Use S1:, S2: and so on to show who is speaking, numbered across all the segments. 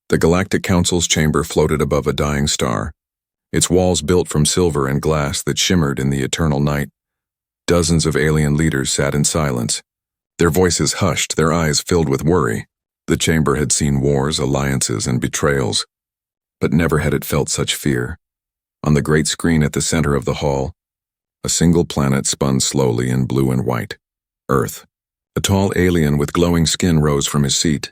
S1: The Galactic Council's chamber floated above a dying star, its walls built from silver and glass that shimmered in the eternal night. Dozens of alien leaders sat in silence, their voices hushed, their eyes filled with worry. The chamber had seen wars, alliances, and betrayals, but never had it felt such fear. On the great screen at the center of the hall, a single planet spun slowly in blue and white. Earth. A tall alien with glowing skin rose from his seat.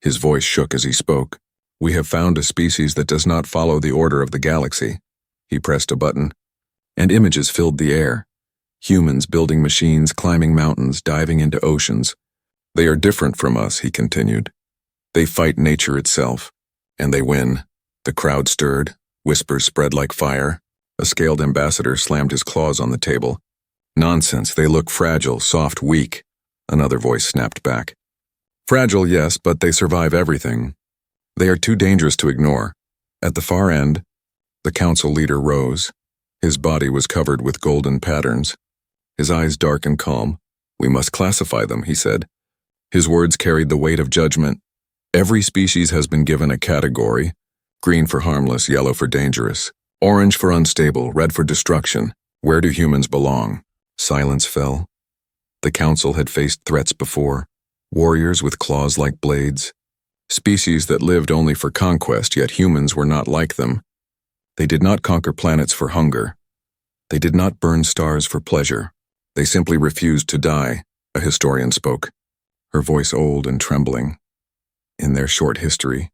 S1: His voice shook as he spoke. "We have found a species that does not follow the order of the galaxy." He pressed a button, and images filled the air. Humans building machines, climbing mountains, diving into oceans. "They are different from us," he continued. "They fight nature itself, and they win." The crowd stirred, whispers spread like fire. A scaled ambassador slammed his claws on the table. "Nonsense, they look fragile, soft, weak," another voice snapped back. "Fragile, yes, but they survive everything. They are too dangerous to ignore." At the far end, the council leader rose. His body was covered with golden patterns, his eyes dark and calm. "We must classify them," he said. His words carried the weight of judgment. "Every species has been given a category: green for harmless, yellow for dangerous, orange for unstable, red for destruction. Where do humans belong?" Silence fell. The council had faced threats before, warriors with claws like blades, species that lived only for conquest, yet humans were not like them. They did not conquer planets for hunger. They did not burn stars for pleasure. They simply refused to die, a historian spoke, her voice old and trembling. In their short history,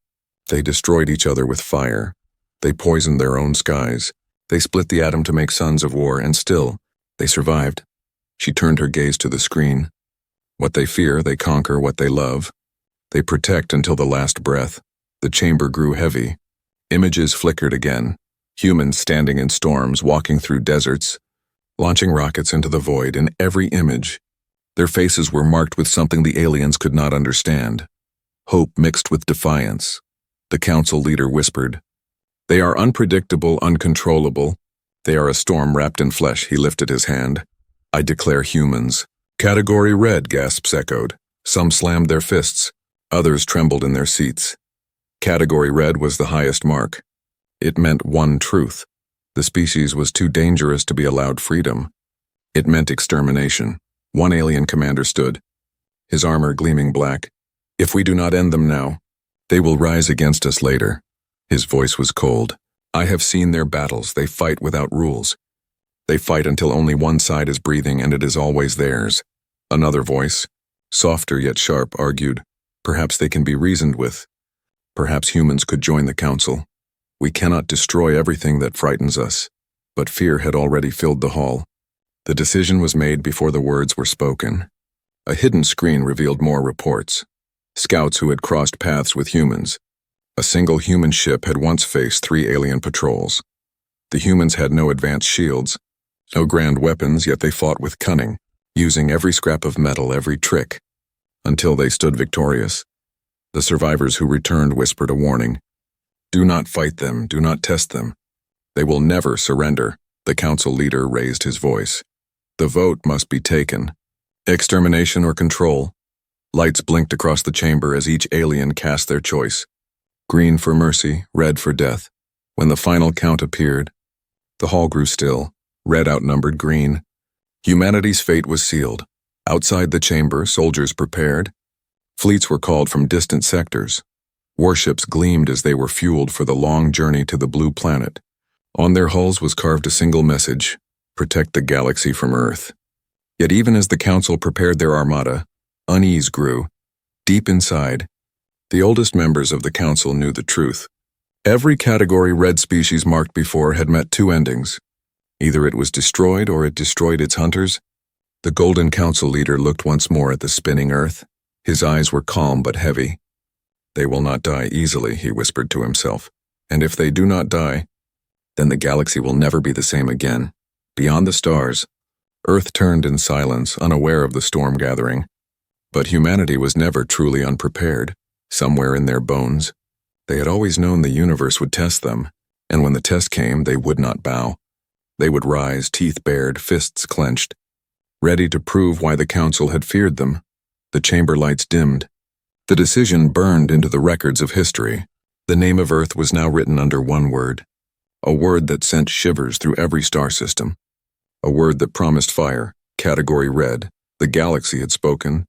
S1: they destroyed each other with fire. They poisoned their own skies. They split the atom to make sons of war, and still, they survived. She turned her gaze to the screen. What they fear, they conquer. What they love, they protect until the last breath. The chamber grew heavy. Images flickered again. Humans standing in storms, walking through deserts, launching rockets into the void. In every image, their faces were marked with something the aliens could not understand. Hope mixed with defiance. The council leader whispered, "They are unpredictable, uncontrollable. They are a storm wrapped in flesh." He lifted his hand. "I declare humans." "Category red," gasps echoed. Some slammed their fists. Others trembled in their seats. Category red was the highest mark. It meant one truth. The species was too dangerous to be allowed freedom. It meant extermination. One alien commander stood, his armor gleaming black. "If we do not end them now, they will rise against us later." His voice was cold. "I have seen their battles. They fight without rules. They fight until only one side is breathing, and it is always theirs." Another voice, softer yet sharp, argued, "Perhaps they can be reasoned with. Perhaps humans could join the council. We cannot destroy everything that frightens us." But fear had already filled the hall. The decision was made before the words were spoken. A hidden screen revealed more reports. Scouts who had crossed paths with humans. A single human ship had once faced 3 alien patrols. The humans had no advanced shields, no grand weapons, yet they fought with cunning, using every scrap of metal, every trick, until they stood victorious. The survivors who returned whispered a warning. "Do not fight them, do not test them. They will never surrender." The council leader raised his voice. "The vote must be taken. Extermination or control." Lights blinked across the chamber as each alien cast their choice. Green for mercy, red for death. When the final count appeared, the hall grew still. Red outnumbered green. Humanity's fate was sealed. Outside the chamber, soldiers prepared. Fleets were called from distant sectors. Warships gleamed as they were fueled for the long journey to the blue planet. On their hulls was carved a single message: protect the galaxy from Earth. Yet even as the council prepared their armada, unease grew. Deep inside, the oldest members of the council knew the truth. Every category red species marked before had met 2 endings. Either it was destroyed or it destroyed its hunters. The Golden Council leader looked once more at the spinning Earth. His eyes were calm but heavy. "They will not die easily," he whispered to himself. "And if they do not die, then the galaxy will never be the same again." Beyond the stars, Earth turned in silence, unaware of the storm gathering. But humanity was never truly unprepared. Somewhere in their bones, they had always known the universe would test them, and when the test came, they would not bow. They would rise, teeth bared, fists clenched, ready to prove why the council had feared them. The chamber lights dimmed. The decision burned into the records of history. The name of Earth was now written under one word, a word that sent shivers through every star system, a word that promised fire, category red. The galaxy had spoken,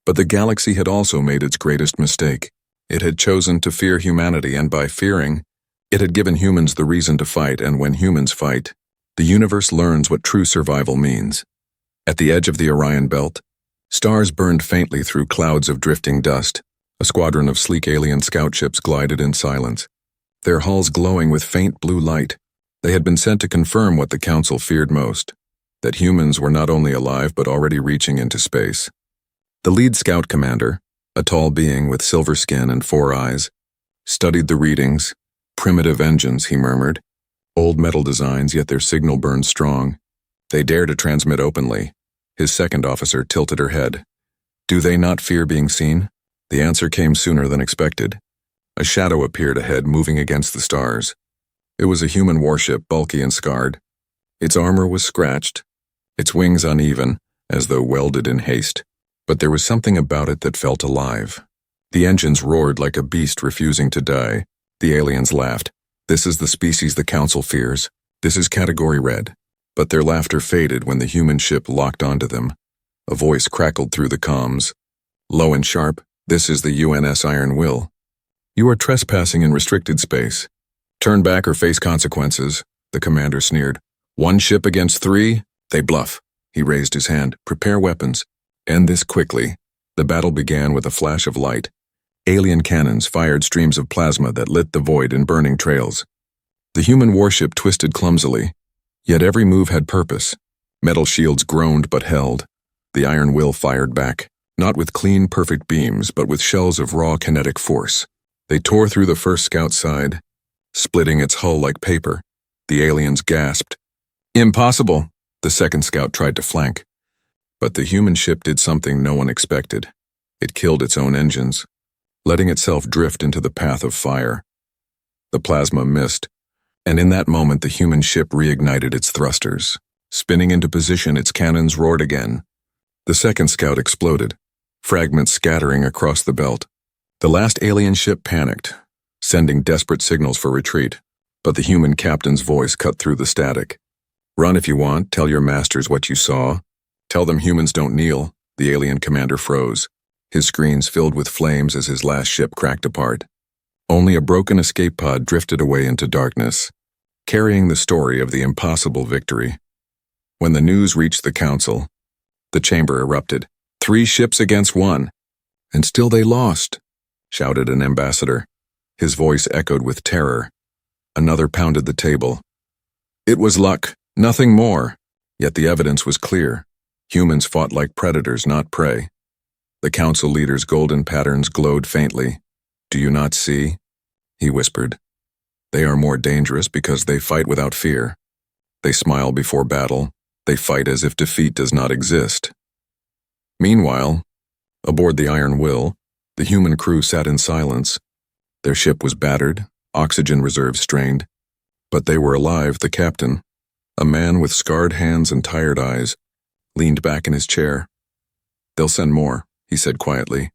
S1: but the galaxy had also made its greatest mistake. It had chosen to fear humanity, and by fearing, it had given humans the reason to fight, and when humans fight, the universe learns what true survival means. At the edge of the Orion Belt, stars burned faintly through clouds of drifting dust. A squadron of sleek alien scout ships glided in silence, their hulls glowing with faint blue light. They had been sent to confirm what the Council feared most, that humans were not only alive but already reaching into space. The lead scout commander, a tall being with silver skin and 4 eyes, studied the readings. Primitive engines, he murmured. Old metal designs, yet their signal burned strong. They dare to transmit openly. His second officer tilted her head. Do they not fear being seen? The answer came sooner than expected. A shadow appeared ahead, moving against the stars. It was a human warship, bulky and scarred. Its armor was scratched, its wings uneven, as though welded in haste. But there was something about it that felt alive. The engines roared like a beast refusing to die. The aliens laughed. This is the species the Council fears. This is category red. But their laughter faded when the human ship locked onto them. A voice crackled through the comms. Low and sharp, this is the UNS Iron Will. You are trespassing in restricted space. Turn back or face consequences, the commander sneered. 1 ship against 3? They bluff. He raised his hand. Prepare weapons. End this quickly. The battle began with a flash of light. Alien cannons fired streams of plasma that lit the void in burning trails. The human warship twisted clumsily, yet every move had purpose. Metal shields groaned but held. The Iron Will fired back, not with clean, perfect beams, but with shells of raw kinetic force. They tore through the first scout's side, splitting its hull like paper. The aliens gasped. Impossible! The second scout tried to flank. But the human ship did something no one expected. It killed its own engines, letting itself drift into the path of fire. The plasma missed, and in that moment the human ship reignited its thrusters. Spinning into position, its cannons roared again. The second scout exploded, fragments scattering across the belt. The last alien ship panicked, sending desperate signals for retreat, but the human captain's voice cut through the static. Run if you want, tell your masters what you saw. Tell them humans don't kneel. The alien commander froze, his screens filled with flames as his last ship cracked apart. Only a broken escape pod drifted away into darkness, carrying the story of the impossible victory. When the news reached the Council, the chamber erupted. 3 ships against 1. And still they lost, shouted an ambassador. His voice echoed with terror. Another pounded the table. It was luck, nothing more. Yet the evidence was clear. Humans fought like predators, not prey. The Council leader's golden patterns glowed faintly. Do you not see? He whispered. They are more dangerous because they fight without fear. They smile before battle. They fight as if defeat does not exist. Meanwhile, aboard the Iron Will, the human crew sat in silence. Their ship was battered, oxygen reserves strained. But they were alive. The captain, a man with scarred hands and tired eyes, leaned back in his chair. They'll send more, he said quietly.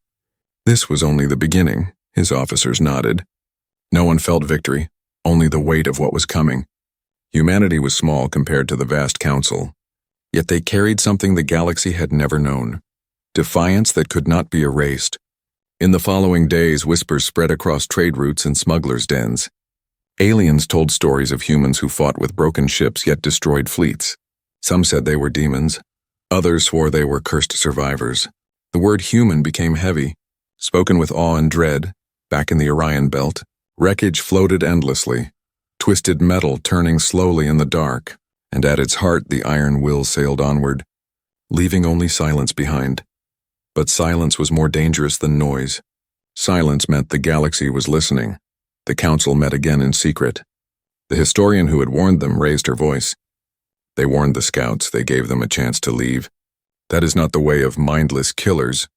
S1: This was only the beginning. His officers nodded. No one felt victory, only the weight of what was coming. Humanity was small compared to the vast Council, yet they carried something the galaxy had never known. Defiance that could not be erased. In the following days, whispers spread across trade routes and smugglers' dens. Aliens told stories of humans who fought with broken ships yet destroyed fleets. Some said they were demons. Others swore they were cursed survivors. The word human became heavy, spoken with awe and dread. Back in the Orion Belt, wreckage floated endlessly, twisted metal turning slowly in the dark, and at its heart the Iron Will sailed onward, leaving only silence behind. But silence was more dangerous than noise. Silence meant the galaxy was listening. The Council met again in secret. The historian who had warned them raised her voice. They warned the scouts, they gave them a chance to leave. That is not the way of mindless killers.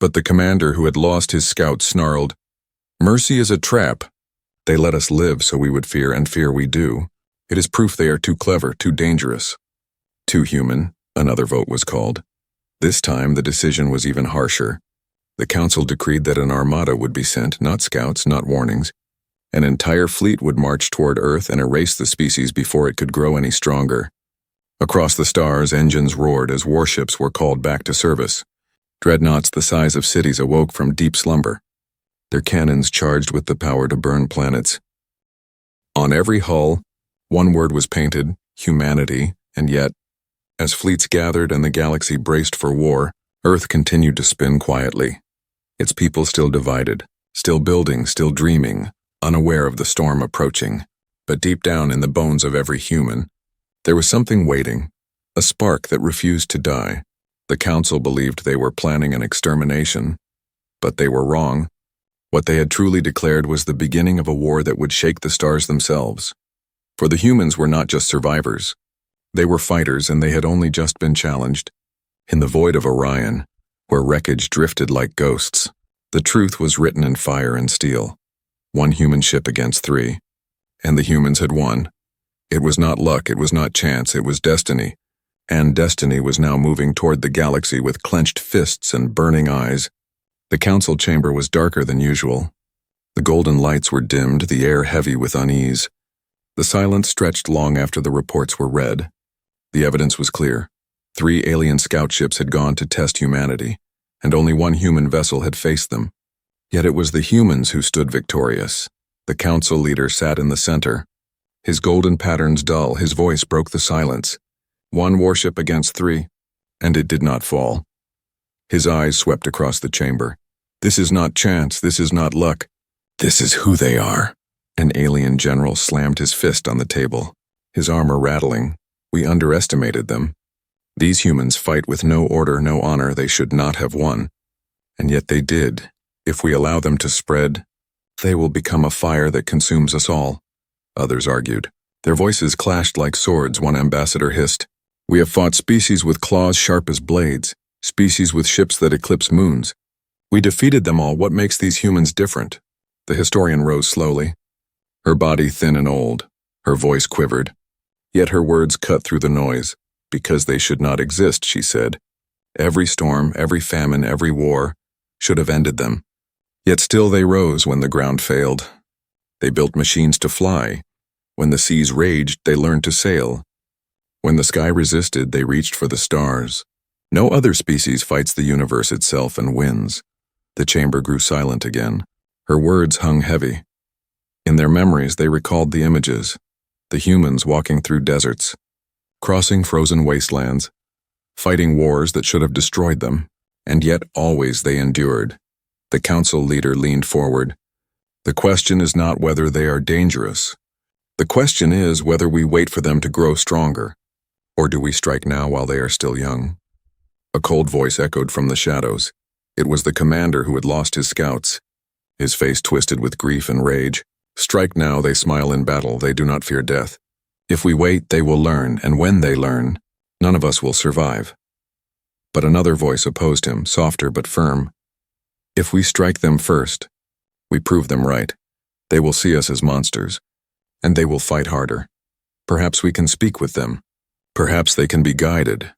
S1: But the commander who had lost his scouts snarled, Mercy is a trap. They let us live so we would fear, and fear we do. It is proof they are too clever, too dangerous. Too human, another vote was called. This time the decision was even harsher. The Council decreed that an armada would be sent, not scouts, not warnings. An entire fleet would march toward Earth and erase the species before it could grow any stronger. Across the stars, engines roared as warships were called back to service. Dreadnoughts the size of cities awoke from deep slumber, their cannons charged with the power to burn planets. On every hull, one word was painted: humanity, and yet, as fleets gathered and the galaxy braced for war, Earth continued to spin quietly. Its people still divided, still building, still dreaming, unaware of the storm approaching. But deep down in the bones of every human, there was something waiting, a spark that refused to die. The Council believed they were planning an extermination, but they were wrong. What they had truly declared was the beginning of a war that would shake the stars themselves. For the humans were not just survivors. They were fighters, and they had only just been challenged. In the void of Orion, where wreckage drifted like ghosts, the truth was written in fire and steel. One human ship against 3. And the humans had won. It was not luck, it was not chance, it was destiny. And destiny was now moving toward the galaxy with clenched fists and burning eyes. The council chamber was darker than usual. The golden lights were dimmed, the air heavy with unease. The silence stretched long after the reports were read. The evidence was clear. 3 alien scout ships had gone to test humanity, and only one human vessel had faced them. Yet it was the humans who stood victorious. The council leader sat in the center. His golden patterns dull, his voice broke the silence. 1 warship against 3, and it did not fall. His eyes swept across the chamber. This is not chance, this is not luck. This is who they are. An alien general slammed his fist on the table, his armor rattling. We underestimated them. These humans fight with no order, no honor. They should not have won. And yet they did. If we allow them to spread, they will become a fire that consumes us all. Others argued. Their voices clashed like swords. One ambassador hissed, "We have fought species with claws sharp as blades, species with ships that eclipse moons. We defeated them all. What makes these humans different?" The historian rose slowly, her body thin and old. Her voice quivered, yet her words cut through the noise. "Because they should not exist," she said. "Every storm, every famine, every war should have ended them. Yet still they rose when the ground failed. They built machines to fly. When the seas raged, they learned to sail. When the sky resisted, they reached for the stars. No other species fights the universe itself and wins." The chamber grew silent again. Her words hung heavy. In their memories, they recalled the images. The humans walking through deserts, crossing frozen wastelands, fighting wars that should have destroyed them, and yet always they endured. The council leader leaned forward. "The question is not whether they are dangerous. The question is whether we wait for them to grow stronger, or do we strike now while they are still young?" A cold voice echoed from the shadows. It was the commander who had lost his scouts, his face twisted with grief and rage. "Strike now, they smile in battle, they do not fear death. If we wait, they will learn, and when they learn, none of us will survive." But another voice opposed him, softer but firm. "If we strike them first, we prove them right. They will see us as monsters, and they will fight harder. Perhaps we can speak with them. Perhaps they can be guided."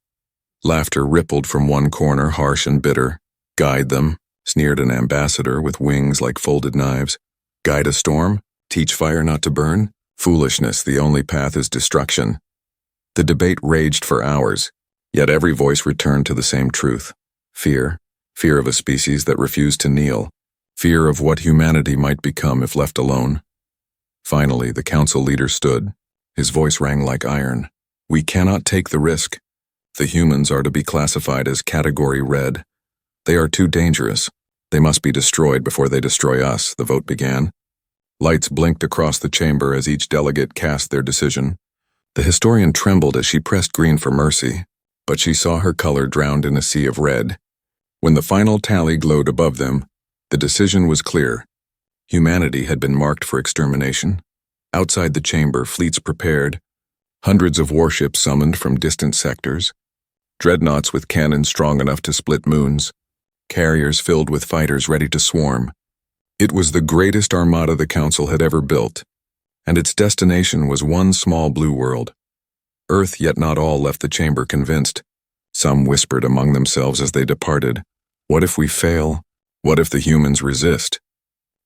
S1: Laughter rippled from one corner, harsh and bitter. "Guide them," sneered an ambassador with wings like folded knives. "Guide a storm? Teach fire not to burn? Foolishness, the only path is destruction." The debate raged for hours, yet every voice returned to the same truth. Fear. Fear of a species that refused to kneel. Fear of what humanity might become if left alone. Finally, the council leader stood. His voice rang like iron. "We cannot take the risk. The humans are to be classified as Category Red. They are too dangerous. They must be destroyed before they destroy us." The vote began. Lights blinked across the chamber as each delegate cast their decision. The historian trembled as she pressed green for mercy, but she saw her color drowned in a sea of red. When the final tally glowed above them, the decision was clear. Humanity had been marked for extermination. Outside the chamber, fleets prepared, hundreds of warships summoned from distant sectors, dreadnoughts with cannons strong enough to split moons, carriers filled with fighters ready to swarm. It was the greatest armada the Council had ever built, and its destination was one small blue world. Earth, yet not all, left the chamber convinced. Some whispered among themselves as they departed, "What if we fail? What if the humans resist?"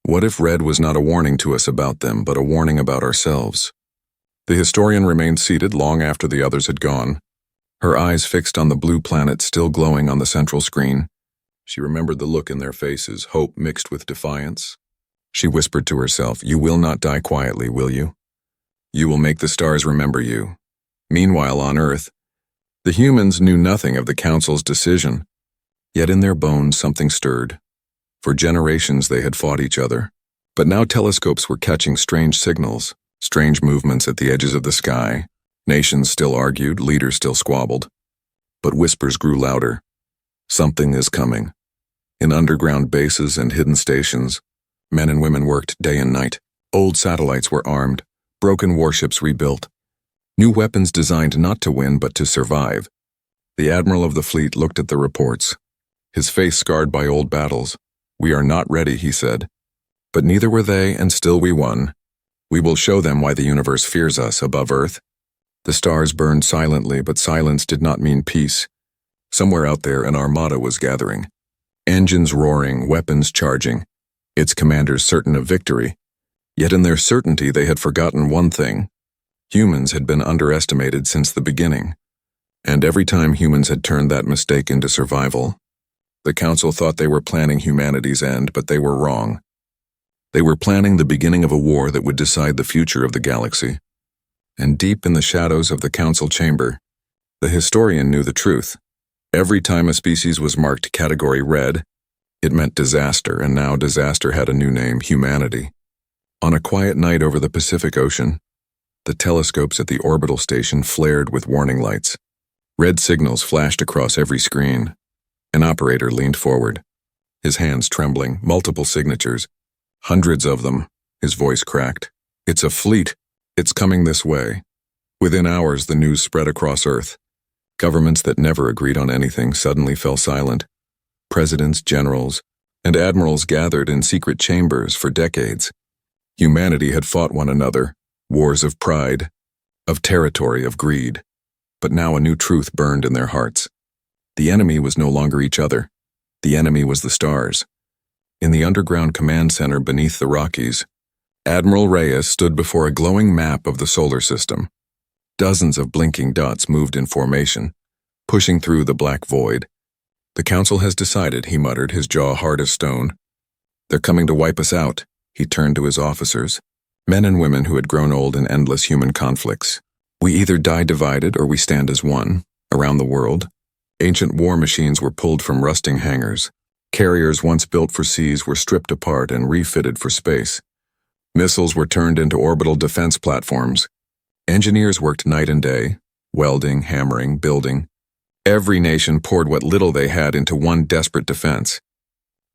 S1: What if red was not a warning to us about them, but a warning about ourselves? The historian remained seated long after the others had gone, her eyes fixed on the blue planet still glowing on the central screen. She remembered the look in their faces, hope mixed with defiance. She whispered to herself, "You will not die quietly, will you? You will make the stars remember you." Meanwhile, on Earth, the humans knew nothing of the Council's decision, yet in their bones something stirred. For generations they had fought each other, but now telescopes were catching strange signals, strange movements at the edges of the sky. Nations still argued, leaders still squabbled, but whispers grew louder. Something is coming. In underground bases and hidden stations, men and women worked day and night. Old satellites were armed, broken warships rebuilt. New weapons designed not to win but to survive. The admiral of the fleet looked at the reports, his face scarred by old battles. "We are not ready," he said. "But neither were they, and still we won. We will show them why the universe fears us above Earth." The stars burned silently, but silence did not mean peace. Somewhere out there an armada was gathering. Engines roaring, weapons charging, its commanders certain of victory. Yet in their certainty they had forgotten one thing. Humans had been underestimated since the beginning. And every time humans had turned that mistake into survival. The Council thought they were planning humanity's end, but they were wrong. They were planning the beginning of a war that would decide the future of the galaxy. And deep in the shadows of the Council chamber, the historian knew the truth. Every time a species was marked Category Red, it meant disaster, and now disaster had a new name, humanity. On a quiet night over the Pacific Ocean, the telescopes at the orbital station flared with warning lights. Red signals flashed across every screen. An operator leaned forward, his hands trembling, multiple signatures, hundreds of them. His voice cracked. "It's a fleet. It's coming this way." Within hours, the news spread across Earth. Governments that never agreed on anything suddenly fell silent. Presidents, generals, and admirals gathered in secret chambers for decades. Humanity had fought one another, wars of pride, of territory, of greed. But now a new truth burned in their hearts. The enemy was no longer each other. The enemy was the stars. In the underground command center beneath the Rockies, Admiral Reyes stood before a glowing map of the solar system. Dozens of blinking dots moved in formation, pushing through the black void. "The Council has decided," he muttered, his jaw hard as stone. "They're coming to wipe us out." He turned to his officers, men and women who had grown old in endless human conflicts. "We either die divided or we stand as one." Around the world, ancient war machines were pulled from rusting hangars. Carriers once built for seas were stripped apart and refitted for space. Missiles were turned into orbital defense platforms. Engineers worked night and day, welding, hammering, building. Every nation poured what little they had into one desperate defense.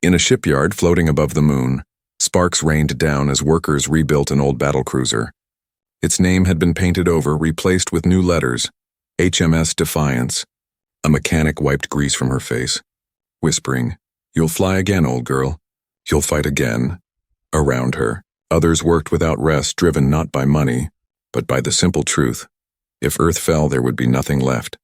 S1: In a shipyard floating above the moon, sparks rained down as workers rebuilt an old battlecruiser. Its name had been painted over, replaced with new letters, HMS Defiance. A mechanic wiped grease from her face, whispering, "You'll fly again, old girl. You'll fight again." Around her, others worked without rest, driven not by money, but by the simple truth. If Earth fell, there would be nothing left.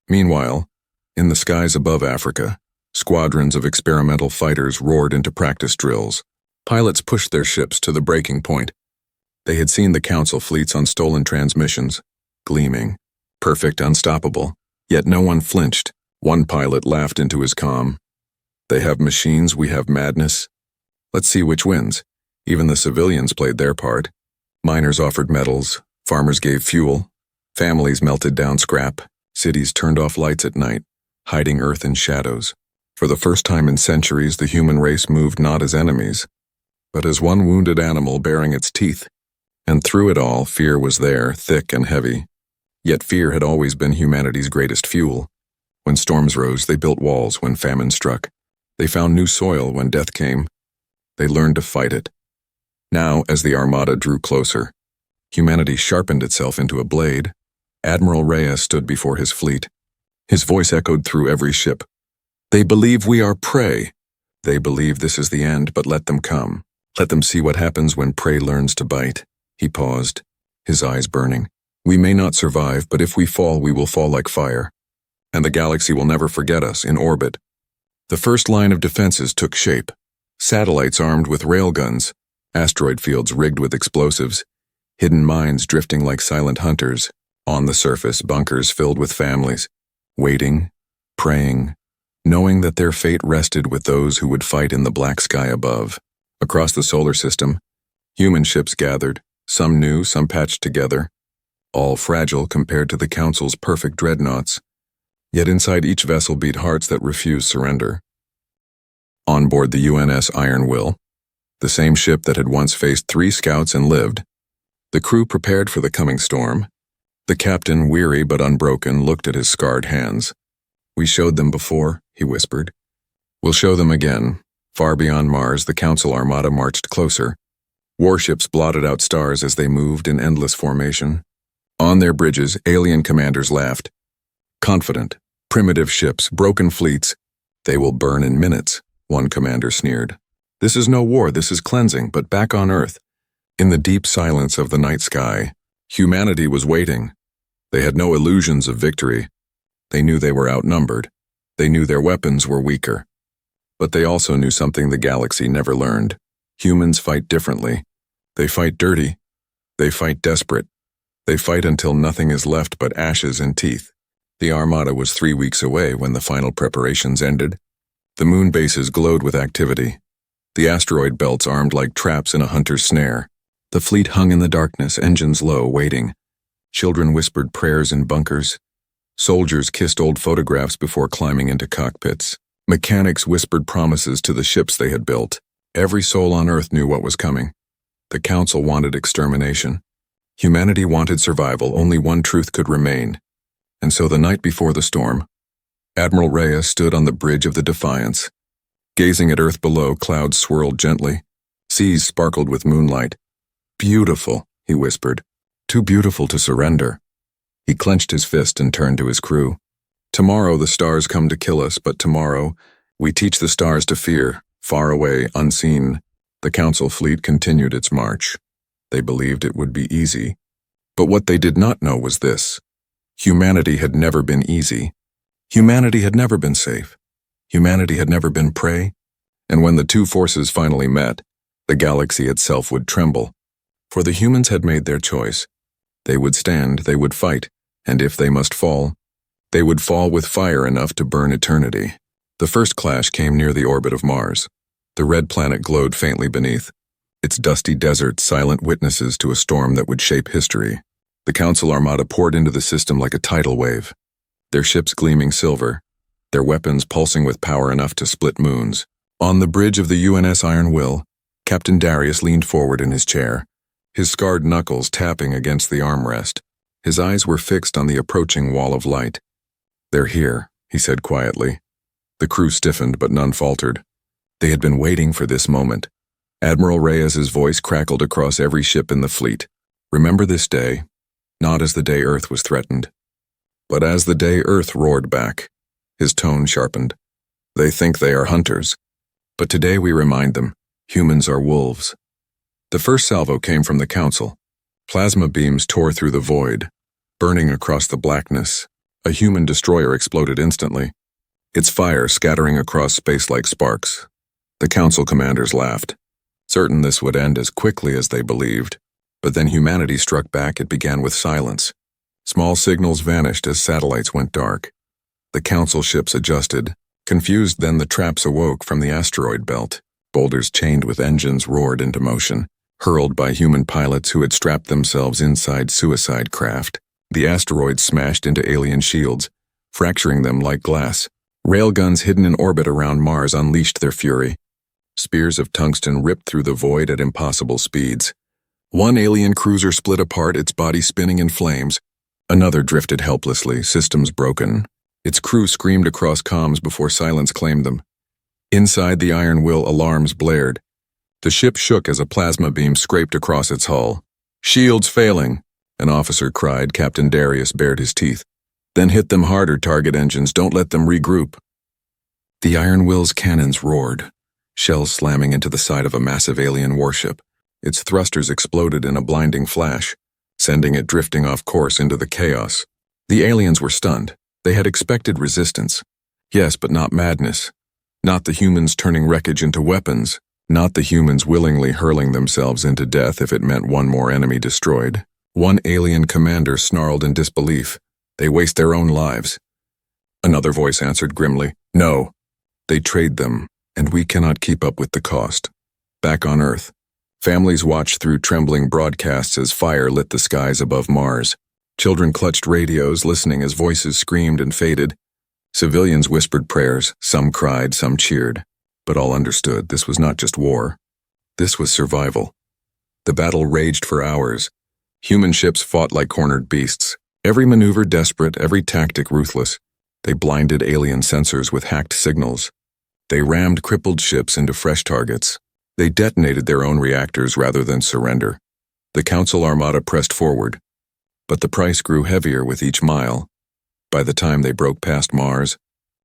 S1: Meanwhile, in the skies above Africa, squadrons of experimental fighters roared into practice drills. Pilots pushed their ships to the breaking point. They had seen the Council fleets on stolen transmissions, gleaming, perfect, unstoppable. Yet no one flinched. One pilot laughed into his calm. "They have machines, we have madness. Let's see which wins." Even the civilians played their part. Miners offered metals, farmers gave fuel, families melted down scrap, cities turned off lights at night, hiding Earth in shadows. For the first time in centuries, the human race moved not as enemies, but as one wounded animal bearing its teeth. And through it all, fear was there, thick and heavy. Yet fear had always been humanity's greatest fuel. When storms rose, they built walls. When famine struck, they found new soil. When death came, they learned to fight it. Now, as the armada drew closer, humanity sharpened itself into a blade. Admiral Reyes stood before his fleet. His voice echoed through every ship. "They believe we are prey. They believe this is the end, but let them come. Let them see what happens when prey learns to bite." He paused, his eyes burning. "We may not survive, but if we fall, we will fall like fire. And the galaxy will never forget us in orbit." The first line of defenses took shape. Satellites armed with railguns, asteroid fields rigged with explosives, hidden mines drifting like silent hunters, on the surface bunkers filled with families, waiting, praying, knowing that their fate rested with those who would fight in the black sky above. Across the solar system, human ships gathered, some new, some patched together, all fragile compared to the Council's perfect dreadnoughts. Yet inside each vessel beat hearts that refused surrender. On board the UNS Iron Will, the same ship that had once faced 3 scouts and lived, the crew prepared for the coming storm. The captain, weary but unbroken, looked at his scarred hands. "We showed them before," he whispered. "We'll show them again." Far beyond Mars, the Council armada marched closer. Warships blotted out stars as they moved in endless formation. On their bridges, alien commanders laughed. Confident, primitive ships, broken fleets. "They will burn in minutes," one commander sneered. "This is no war, this is cleansing," but back on Earth, in the deep silence of the night sky, humanity was waiting. They had no illusions of victory. They knew they were outnumbered. They knew their weapons were weaker. But they also knew something the galaxy never learned. Humans fight differently. They fight dirty. They fight desperate. They fight until nothing is left but ashes and teeth. The Armada was 3 weeks away when the final preparations ended. The moon bases glowed with activity. The asteroid belts armed like traps in a hunter's snare. The fleet hung in the darkness, engines low, waiting. Children whispered prayers in bunkers. Soldiers kissed old photographs before climbing into cockpits. Mechanics whispered promises to the ships they had built. Every soul on Earth knew what was coming. The Council wanted extermination. Humanity wanted survival. Only one truth could remain. And so the night before the storm, Admiral Reyes stood on the bridge of the Defiance. Gazing at Earth below, clouds swirled gently. Seas sparkled with moonlight. "Beautiful," he whispered. "Too beautiful to surrender." He clenched his fist and turned to his crew. "Tomorrow the stars come to kill us, but tomorrow we teach the stars to fear, far away, unseen." The Council fleet continued its march. They believed it would be easy. But what they did not know was this. Humanity had never been easy. Humanity had never been safe. Humanity had never been prey. And when the two forces finally met, the galaxy itself would tremble. For the humans had made their choice. They would stand, they would fight, and if they must fall, they would fall with fire enough to burn eternity. The first clash came near the orbit of Mars. The red planet glowed faintly beneath, its dusty desert silent witnesses to a storm that would shape history. The Council armada poured into the system like a tidal wave, their ships gleaming silver, their weapons pulsing with power enough to split moons. On the bridge of the UNS Iron Will, Captain Darius leaned forward in his chair, his scarred knuckles tapping against the armrest. His eyes were fixed on the approaching wall of light. "They're here," he said quietly. The crew stiffened, but none faltered. They had been waiting for this moment. Admiral Reyes's voice crackled across every ship in the fleet. "Remember this day, not as the day Earth was threatened, but as the day Earth roared back." His tone sharpened. "They think they are hunters, but today we remind them, humans are wolves." The first salvo came from the Council. Plasma beams tore through the void, burning across the blackness. A human destroyer exploded instantly, its fire scattering across space like sparks. The Council commanders laughed, certain this would end as quickly as they believed. But then humanity struck back. It began with silence. Small signals vanished as satellites went dark. The Council ships adjusted. Confused, then the traps awoke from the asteroid belt. Boulders chained with engines roared into motion, hurled by human pilots who had strapped themselves inside suicide craft. The asteroids smashed into alien shields, fracturing them like glass. Railguns hidden in orbit around Mars unleashed their fury. Spears of tungsten ripped through the void at impossible speeds. One alien cruiser split apart, its body spinning in flames. Another drifted helplessly, systems broken. Its crew screamed across comms before silence claimed them. Inside the Iron Will, alarms blared. The ship shook as a plasma beam scraped across its hull. "Shields failing," an officer cried. Captain Darius bared his teeth. "Then hit them harder, target engines. Don't let them regroup." The Iron Will's cannons roared, shells slamming into the side of a massive alien warship. Its thrusters exploded in a blinding flash, sending it drifting off course into the chaos. The aliens were stunned. They had expected resistance. Yes, but not madness. Not the humans turning wreckage into weapons. not the humans willingly hurling themselves into death if it meant one more enemy destroyed. One alien commander snarled in disbelief. They waste their own lives. Another voice answered grimly, no. They trade them, and we cannot keep up with the cost. Back on Earth, families watched through trembling broadcasts as fire lit the skies above Mars. Children clutched radios, listening as voices screamed and faded. Civilians whispered prayers, some cried, some cheered. But all understood this was not just war. This was survival. The battle raged for hours. Human ships fought like cornered beasts. Every maneuver desperate, every tactic ruthless. They blinded alien sensors with hacked signals. They rammed crippled ships into fresh targets. They detonated their own reactors rather than surrender. The Council Armada pressed forward. But the price grew heavier with each mile. By the time they broke past Mars,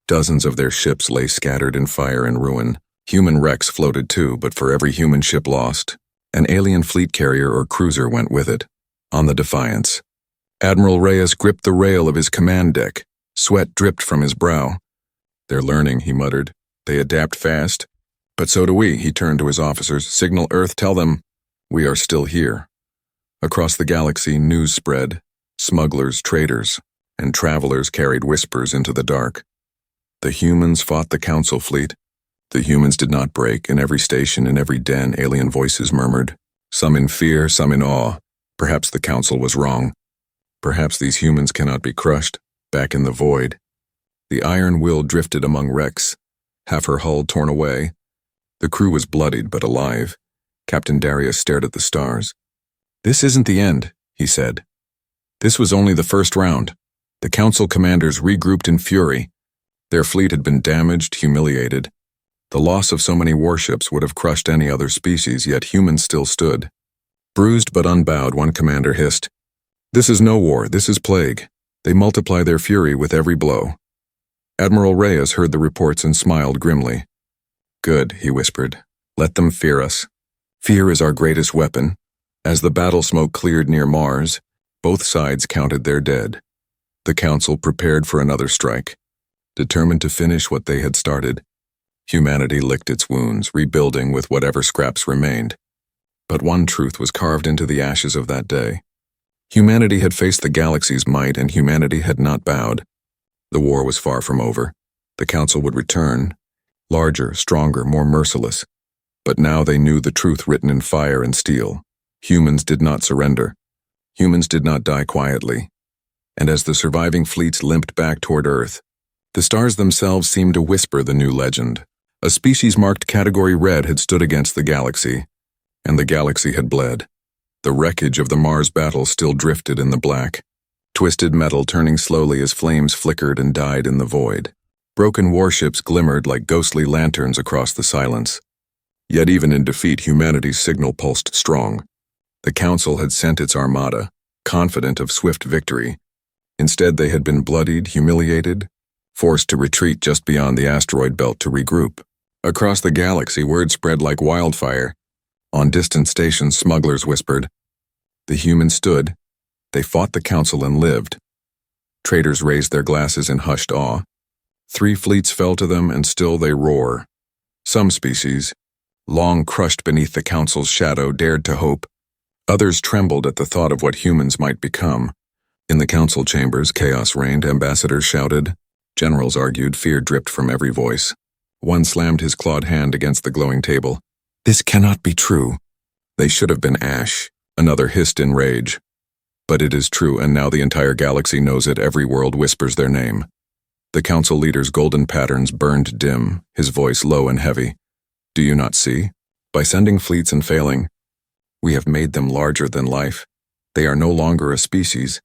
S1: dozens of their ships lay scattered in fire and ruin. Human wrecks floated too, but for every human ship lost, an alien fleet carrier or cruiser went with it. On the Defiance, Admiral Reyes gripped the rail of his command deck. Sweat dripped from his brow. They're learning, he muttered. They adapt fast. But so do we, he turned to his officers. Signal Earth, tell them, we are still here. Across the galaxy, news spread. Smugglers, traders, and travelers carried whispers into the dark. The humans fought the Council fleet. The humans did not break. In every station, in every den, alien voices murmured. Some in fear, some in awe. Perhaps the Council was wrong. Perhaps these humans cannot be crushed. Back in the void. The Iron Will drifted among wrecks, half her hull torn away. The crew was bloodied but alive. Captain Darius stared at the stars. This isn't the end, he said. This was only the first round. The Council commanders regrouped in fury. Their fleet had been damaged, humiliated. The loss of so many warships would have crushed any other species, yet humans still stood. Bruised but unbowed, one commander hissed, "This is no war, this is plague. They multiply their fury with every blow." Admiral Reyes heard the reports and smiled grimly. "Good," he whispered. "Let them fear us. Fear is our greatest weapon." As the battle smoke cleared near Mars, both sides counted their dead. The Council prepared for another strike, determined to finish what they had started. Humanity licked its wounds, rebuilding with whatever scraps remained. But one truth was carved into the ashes of that day. Humanity had faced the galaxy's might, and humanity had not bowed. The war was far from over. The Council would return, larger, stronger, more merciless. But now they knew the truth written in fire and steel. Humans did not surrender. Humans did not die quietly. And as the surviving fleets limped back toward Earth, the stars themselves seemed to whisper the new legend. A species marked Category Red had stood against the galaxy, and the galaxy had bled. The wreckage of the Mars battle still drifted in the black, twisted metal turning slowly as flames flickered and died in the void. Broken warships glimmered like ghostly lanterns across the silence. Yet even in defeat, humanity's signal pulsed strong. The Council had sent its armada, confident of swift victory. Instead, they had been bloodied, humiliated, forced to retreat just beyond the asteroid belt to regroup. Across the galaxy, word spread like wildfire. On distant stations, smugglers whispered. The humans stood. They fought the Council and lived. Traders raised their glasses in hushed awe. 3 fleets fell to them, and still they roar. Some species, long crushed beneath the Council's shadow, dared to hope. Others trembled at the thought of what humans might become. In the Council chambers, chaos reigned. Ambassadors shouted. Generals argued. Fear dripped from every voice. One slammed his clawed hand against the glowing table. "This cannot be true. They should have been ash." Another hissed in rage. "But it is true, and now the entire galaxy knows it. Every world whispers their name." The Council leader's golden patterns burned dim, his voice low and heavy. "Do you not see? By sending fleets and failing, we have made them larger than life. They are no longer a species.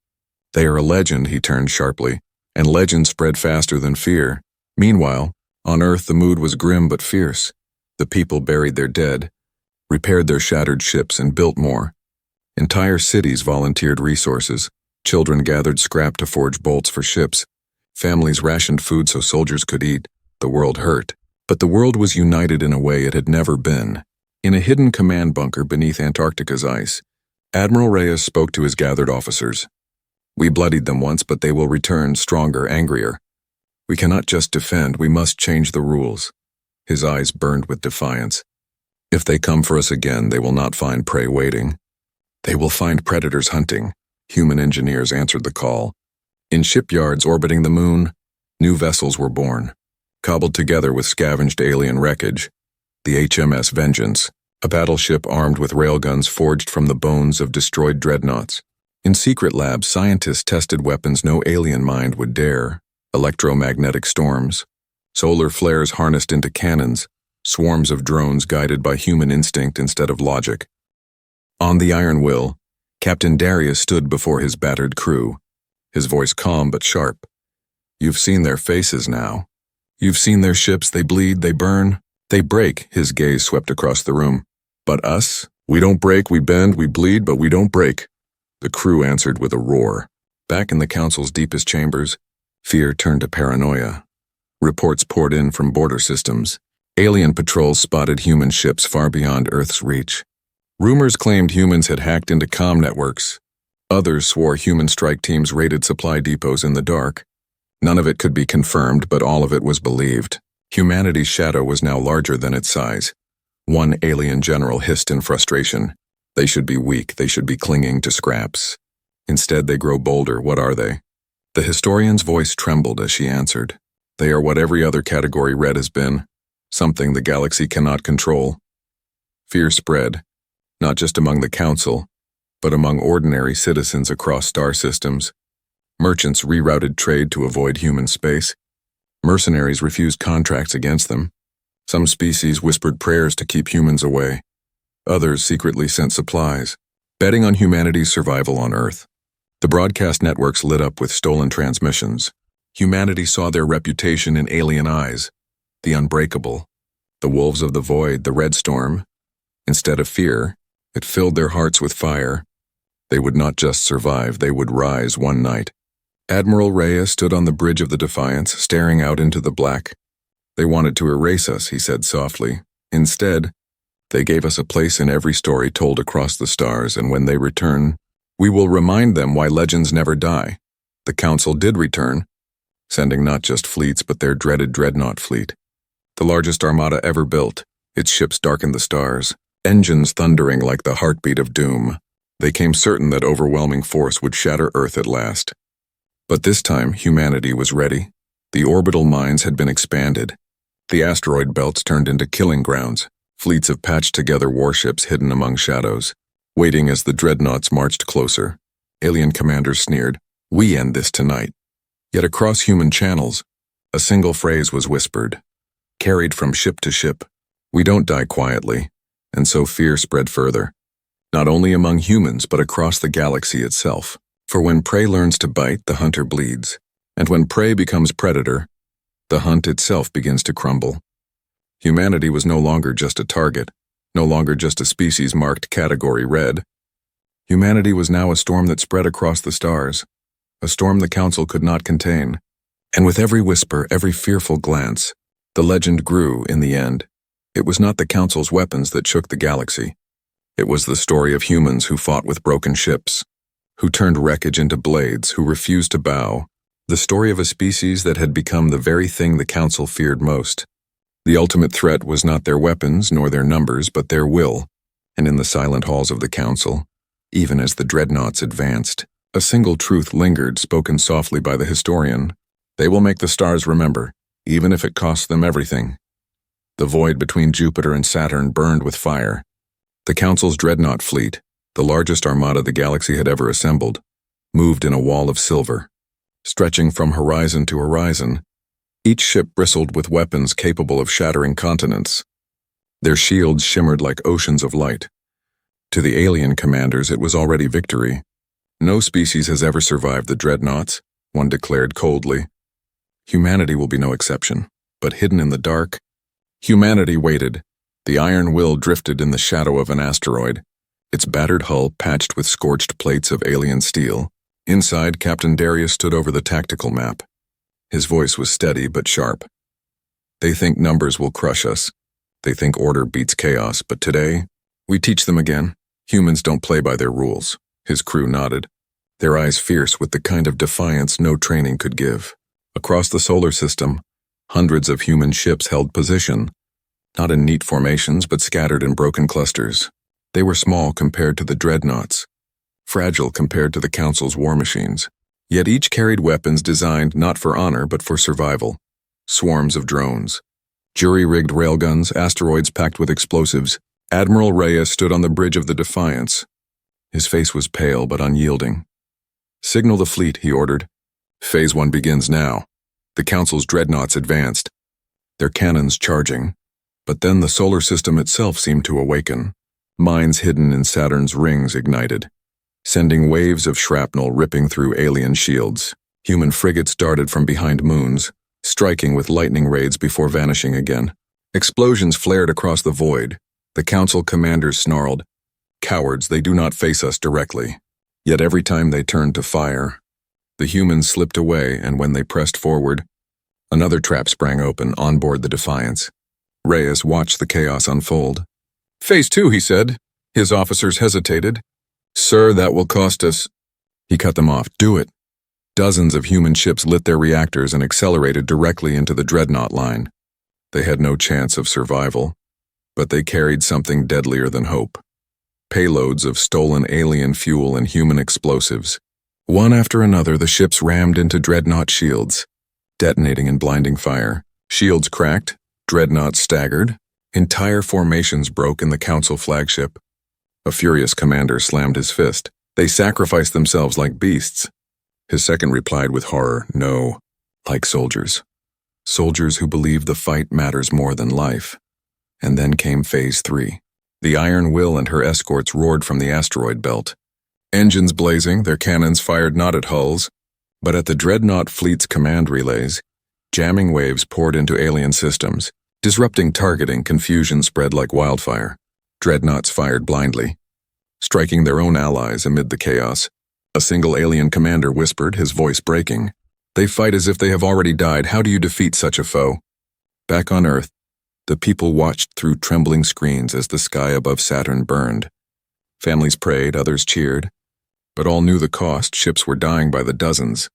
S1: They are a legend," he turned sharply, "and legends spread faster than fear." Meanwhile, on Earth the mood was grim but fierce. The people buried their dead, repaired their shattered ships, and built more. Entire cities volunteered resources. Children gathered scrap to forge bolts for ships. Families rationed food so soldiers could eat. The world hurt. But the world was united in a way it had never been. In a hidden command bunker beneath Antarctica's ice, Admiral Reyes spoke to his gathered officers. "We bloodied them once, but they will return stronger, angrier. We cannot just defend, we must change the rules." His eyes burned with defiance. If they come for us again, they will not find prey waiting. They will find predators hunting. Human engineers answered the call. In shipyards orbiting the moon, new vessels were born, cobbled together with scavenged alien wreckage. The HMS Vengeance, a battleship armed with railguns forged from the bones of destroyed dreadnoughts. In secret labs, scientists tested weapons no alien mind would dare: electromagnetic storms, solar flares harnessed into cannons, swarms of drones guided by human instinct instead of logic. On the Iron Will, Captain Darius stood before his battered crew, his voice calm but sharp. You've seen their faces now. You've seen their ships, they bleed, they burn, they break. His gaze swept across the room. But us? We don't break, we bend, we bleed, but we don't break. The crew answered with a roar. Back in the Council's deepest chambers, fear turned to paranoia. Reports poured in from border systems. Alien patrols spotted human ships far beyond Earth's reach. Rumors claimed humans had hacked into comm networks. Others swore human strike teams raided supply depots in the dark. None of it could be confirmed, but all of it was believed. Humanity's shadow was now larger than its size. One alien general hissed in frustration. They should be weak, they should be clinging to scraps. Instead, they grow bolder. What are they? The historian's voice trembled as she answered. They are what every other category red has been. Something the galaxy cannot control. Fear spread, not just among the Council, but among ordinary citizens across star systems. Merchants rerouted trade to avoid human space. Mercenaries refused contracts against them. Some species whispered prayers to keep humans away. Others secretly sent supplies, betting on humanity's survival on Earth. The broadcast networks lit up with stolen transmissions. Humanity saw their reputation in alien eyes. The unbreakable, the wolves of the void, the red storm. Instead of fear, it filled their hearts with fire. They would not just survive, they would rise one night. Admiral Rhea stood on the bridge of the Defiance, staring out into the black. They wanted to erase us, he said softly. Instead, they gave us a place in every story told across the stars, and when they return, we will remind them why legends never die. The Council did return, sending not just fleets but their dreaded dreadnought fleet. The largest armada ever built, its ships darkened the stars, engines thundering like the heartbeat of doom. They came certain that overwhelming force would shatter Earth at last. But this time, humanity was ready. The orbital mines had been expanded. The asteroid belts turned into killing grounds, fleets of patched-together warships hidden among shadows, waiting as the dreadnoughts marched closer. Alien commanders sneered, "We end this tonight." Yet across human channels, a single phrase was whispered, carried from ship to ship. We don't die quietly, and so fear spread further, not only among humans but across the galaxy itself. For when prey learns to bite, the hunter bleeds, and when prey becomes predator, the hunt itself begins to crumble. Humanity was no longer just a target, no longer just a species marked Category Red. Humanity was now a storm that spread across the stars, a storm the Council could not contain. And with every whisper, every fearful glance, the legend grew in the end. It was not the Council's weapons that shook the galaxy. It was the story of humans who fought with broken ships, who turned wreckage into blades, who refused to bow. The story of a species that had become the very thing the Council feared most. The ultimate threat was not their weapons nor their numbers, but their will. And in the silent halls of the Council, even as the dreadnoughts advanced, a single truth lingered, spoken softly by the historian. They will make the stars remember, even if it costs them everything. The void between Jupiter and Saturn burned with fire. The Council's dreadnought fleet, the largest armada the galaxy had ever assembled, moved in a wall of silver. Stretching from horizon to horizon, each ship bristled with weapons capable of shattering continents. Their shields shimmered like oceans of light. To the alien commanders, it was already victory. No species has ever survived the dreadnoughts, one declared coldly. Humanity will be no exception, but hidden in the dark, humanity waited. The Iron Will drifted in the shadow of an asteroid, its battered hull patched with scorched plates of alien steel. Inside, Captain Darius stood over the tactical map. His voice was steady but sharp. They think numbers will crush us. They think order beats chaos, but today, we teach them again. Humans don't play by their rules. His crew nodded, their eyes fierce with the kind of defiance no training could give. Across the solar system, hundreds of human ships held position, not in neat formations but scattered in broken clusters. They were small compared to the dreadnoughts, fragile compared to the Council's war machines. Yet each carried weapons designed not for honor but for survival. Swarms of drones, jury-rigged railguns, asteroids packed with explosives. Admiral Reyes stood on the bridge of the Defiance. His face was pale but unyielding. "Signal the fleet," he ordered. "Phase 1 begins now." The Council's dreadnoughts advanced, their cannons charging. But then the solar system itself seemed to awaken. Mines hidden in Saturn's rings ignited, sending waves of shrapnel ripping through alien shields. Human frigates darted from behind moons, striking with lightning raids before vanishing again. Explosions flared across the void. The Council commanders snarled, "Cowards, they do not face us directly." Yet every time they turned to fire, the humans slipped away, and when they pressed forward, another trap sprang open on board the Defiance. Reyes watched the chaos unfold. "Phase 2, he said. His officers hesitated. "Sir, that will cost us—" He cut them off. "Do it." Dozens of human ships lit their reactors and accelerated directly into the dreadnought line. They had no chance of survival, but they carried something deadlier than hope. Payloads of stolen alien fuel and human explosives. One after another, the ships rammed into dreadnought shields, detonating in blinding fire. Shields cracked, dreadnoughts staggered, entire formations broke in the Council flagship. A furious commander slammed his fist. "They sacrificed themselves like beasts." His second replied with horror, "No, like soldiers. Soldiers who believe the fight matters more than life." And then came Phase 3. The Iron Will and her escorts roared from the asteroid belt. Engines blazing, their cannons fired not at hulls, but at the dreadnought fleet's command relays. Jamming waves poured into alien systems. Disrupting targeting, confusion spread like wildfire. Dreadnoughts fired blindly, striking their own allies amid the chaos. A single alien commander whispered, his voice breaking, "They fight as if they have already died. How do you defeat such a foe?" Back on Earth, the people watched through trembling screens as the sky above Saturn burned. Families prayed, others cheered, but all knew the cost. Ships were dying by the dozens,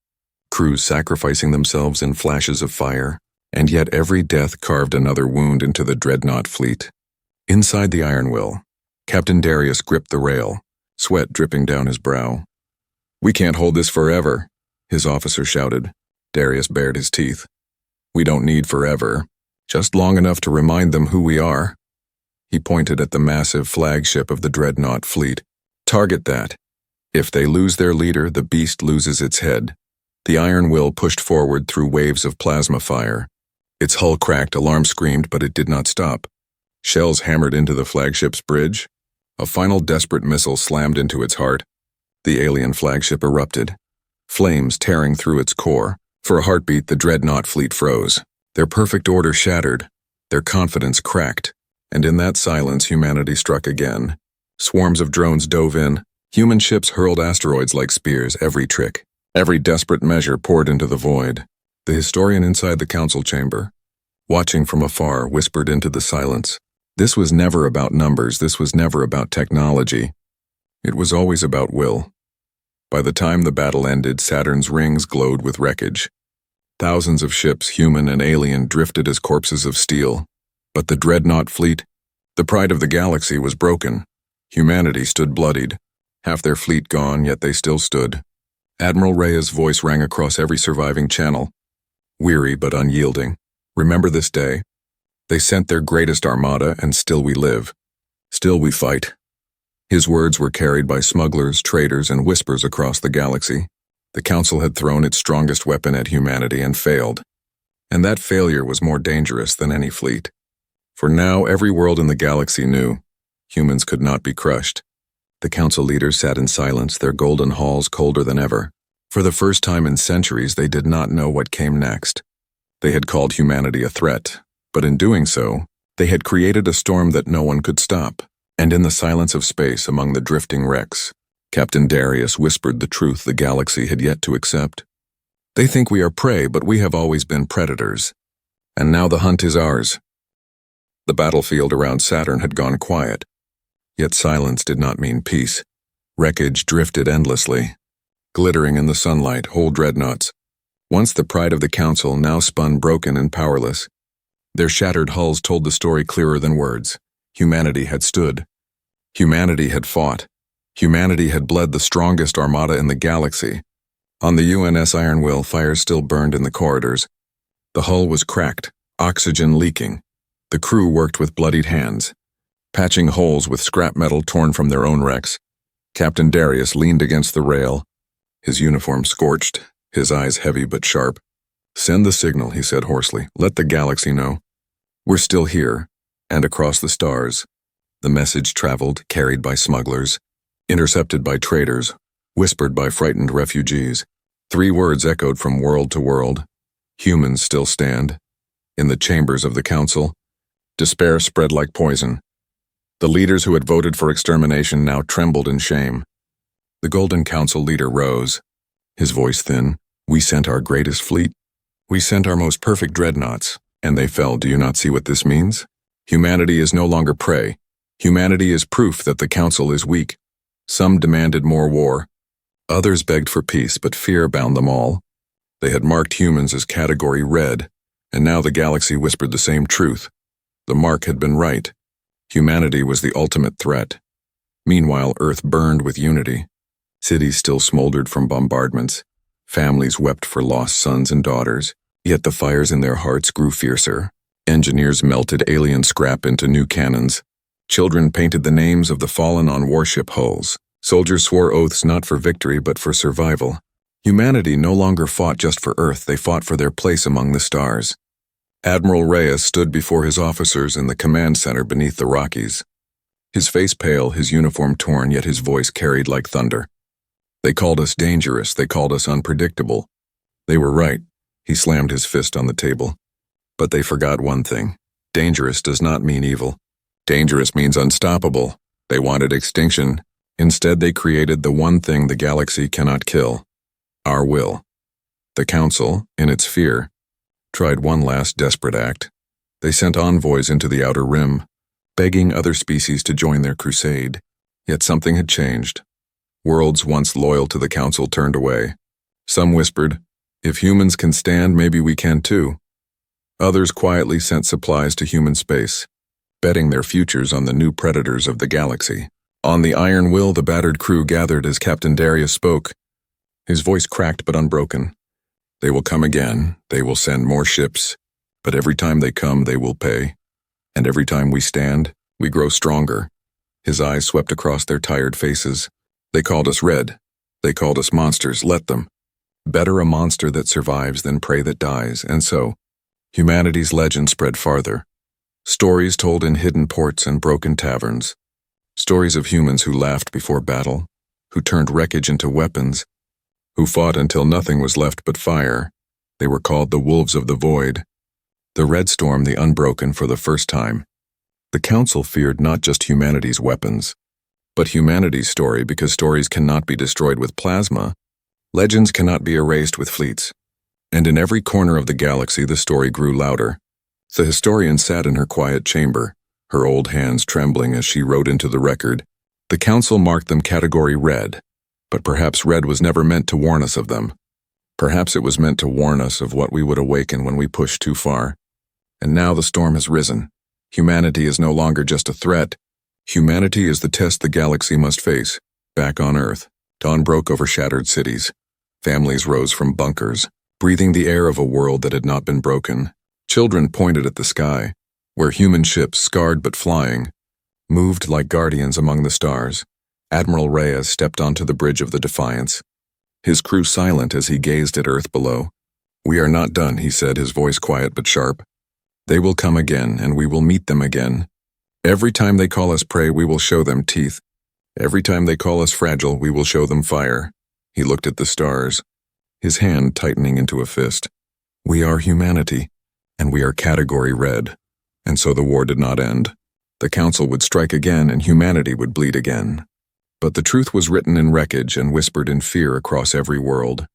S1: crews sacrificing themselves in flashes of fire, and yet every death carved another wound into the dreadnought fleet. Inside the Iron Will, Captain Darius gripped the rail, sweat dripping down his brow. "We can't hold this forever," his officer shouted. Darius bared his teeth. "We don't need forever, just long enough to remind them who we are." He pointed at the massive flagship of the dreadnought fleet. "Target that. If they lose their leader, the beast loses its head." The Iron Will pushed forward through waves of plasma fire. Its hull cracked, alarm screamed, but it did not stop. Shells hammered into the flagship's bridge. A final desperate missile slammed into its heart. The alien flagship erupted, flames tearing through its core. For a heartbeat, the dreadnought fleet froze. Their perfect order shattered, their confidence cracked, and in that silence humanity struck again. Swarms of drones dove in. Human ships hurled asteroids like spears. Every trick, every desperate measure poured into the void. The historian inside the Council chamber, watching from afar, whispered into the silence, "This was never about numbers, this was never about technology. It was always about will." By the time the battle ended, Saturn's rings glowed with wreckage. Thousands of ships, human and alien, drifted as corpses of steel. But the dreadnought fleet, the pride of the galaxy, was broken. Humanity stood bloodied. Half their fleet gone, yet they still stood. Admiral Reyes' voice rang across every surviving channel, weary but unyielding. "Remember this day. They sent their greatest armada, and still we live. Still we fight." His words were carried by smugglers, traders, and whispers across the galaxy. The Council had thrown its strongest weapon at humanity and failed. And that failure was more dangerous than any fleet. For now, every world in the galaxy knew humans could not be crushed. The Council leaders sat in silence, their golden halls colder than ever. For the first time in centuries, they did not know what came next. They had called humanity a threat, but in doing so, they had created a storm that no one could stop. And in the silence of space among the drifting wrecks, Captain Darius whispered the truth the galaxy had yet to accept. "They think we are prey, but we have always been predators. And now the hunt is ours." The battlefield around Saturn had gone quiet. Yet silence did not mean peace. Wreckage drifted endlessly, glittering in the sunlight, whole dreadnoughts. Once the pride of the Council, now spun broken and powerless. Their shattered hulls told the story clearer than words. Humanity had stood. Humanity had fought. Humanity had bled the strongest armada in the galaxy. On the UNS Iron Will, fires still burned in the corridors. The hull was cracked, oxygen leaking. The crew worked with bloodied hands, patching holes with scrap metal torn from their own wrecks. Captain Darius leaned against the rail, his uniform scorched, his eyes heavy but sharp. "Send the signal," he said hoarsely. "Let the galaxy know. We're still here, and across the stars." The message traveled, carried by smugglers, intercepted by traders, whispered by frightened refugees. 3 words echoed from world to world. Humans still stand. In the chambers of the Council, despair spread like poison. The leaders who had voted for extermination now trembled in shame. The Golden Council leader rose, his voice thin. "We sent our greatest fleet. We sent our most perfect dreadnoughts, and they fell. Do you not see what this means? Humanity is no longer prey. Humanity is proof that the Council is weak." Some demanded more war. Others begged for peace, but fear bound them all. They had marked humans as Category Red, and now the galaxy whispered the same truth. The mark had been right. Humanity was the ultimate threat. Meanwhile, Earth burned with unity. Cities still smoldered from bombardments. Families wept for lost sons and daughters, yet the fires in their hearts grew fiercer. Engineers melted alien scrap into new cannons. Children painted the names of the fallen on warship hulls. Soldiers swore oaths not for victory but for survival. Humanity no longer fought just for Earth, they fought for their place among the stars. Admiral Reyes stood before his officers in the command center beneath the Rockies. His face pale, his uniform torn, yet his voice carried like thunder. "They called us dangerous, they called us unpredictable. They were right." He slammed his fist on the table. "But they forgot one thing. Dangerous does not mean evil. Dangerous means unstoppable. They wanted extinction. Instead, they created the one thing the galaxy cannot kill: our will." The Council, in its fear, tried one last desperate act. They sent envoys into the Outer Rim, begging other species to join their crusade. Yet something had changed. Worlds once loyal to the Council turned away. Some whispered, "If humans can stand, maybe we can too." Others quietly sent supplies to human space, betting their futures on the new predators of the galaxy. On the Iron Will, the battered crew gathered as Captain Darius spoke. His voice cracked but unbroken. "They will come again, they will send more ships, but every time they come, they will pay. And every time we stand, we grow stronger." His eyes swept across their tired faces. "They called us red. They called us monsters. Let them. Better a monster that survives than prey that dies." And so, humanity's legend spread farther. Stories told in hidden ports and broken taverns. Stories of humans who laughed before battle, who turned wreckage into weapons, who fought until nothing was left but fire. They were called the Wolves of the Void. The Red stormed the Unbroken for the first time. The Council feared not just humanity's weapons, but humanity's story, because stories cannot be destroyed with plasma. Legends cannot be erased with fleets. And in every corner of the galaxy, the story grew louder. The historian sat in her quiet chamber, her old hands trembling as she wrote into the record. The Council marked them Category Red, but perhaps red was never meant to warn us of them. Perhaps it was meant to warn us of what we would awaken when we pushed too far. And now the storm has risen. Humanity is no longer just a threat. Humanity is the test the galaxy must face. Back on Earth, dawn broke over shattered cities. Families rose from bunkers, breathing the air of a world that had not been broken. Children pointed at the sky, where human ships, scarred but flying, moved like guardians among the stars. Admiral Reyes stepped onto the bridge of the Defiance, his crew silent as he gazed at Earth below. "We are not done," he said, his voice quiet but sharp. "They will come again, and we will meet them again. Every time they call us prey, we will show them teeth. Every time they call us fragile, we will show them fire." He looked at the stars, his hand tightening into a fist. "We are humanity, and we are Category Red." And so the war did not end. The Council would strike again, and humanity would bleed again. But the truth was written in wreckage and whispered in fear across every world.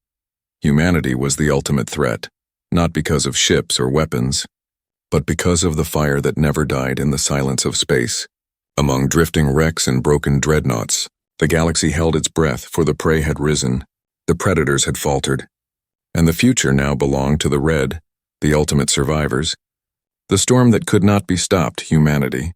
S1: Humanity was the ultimate threat, not because of ships or weapons, but because of the fire that never died in the silence of space. Among drifting wrecks and broken dreadnoughts, the galaxy held its breath, for the prey had risen, the predators had faltered, and the future now belonged to the Red, the ultimate survivors. The storm that could not be stopped, humanity.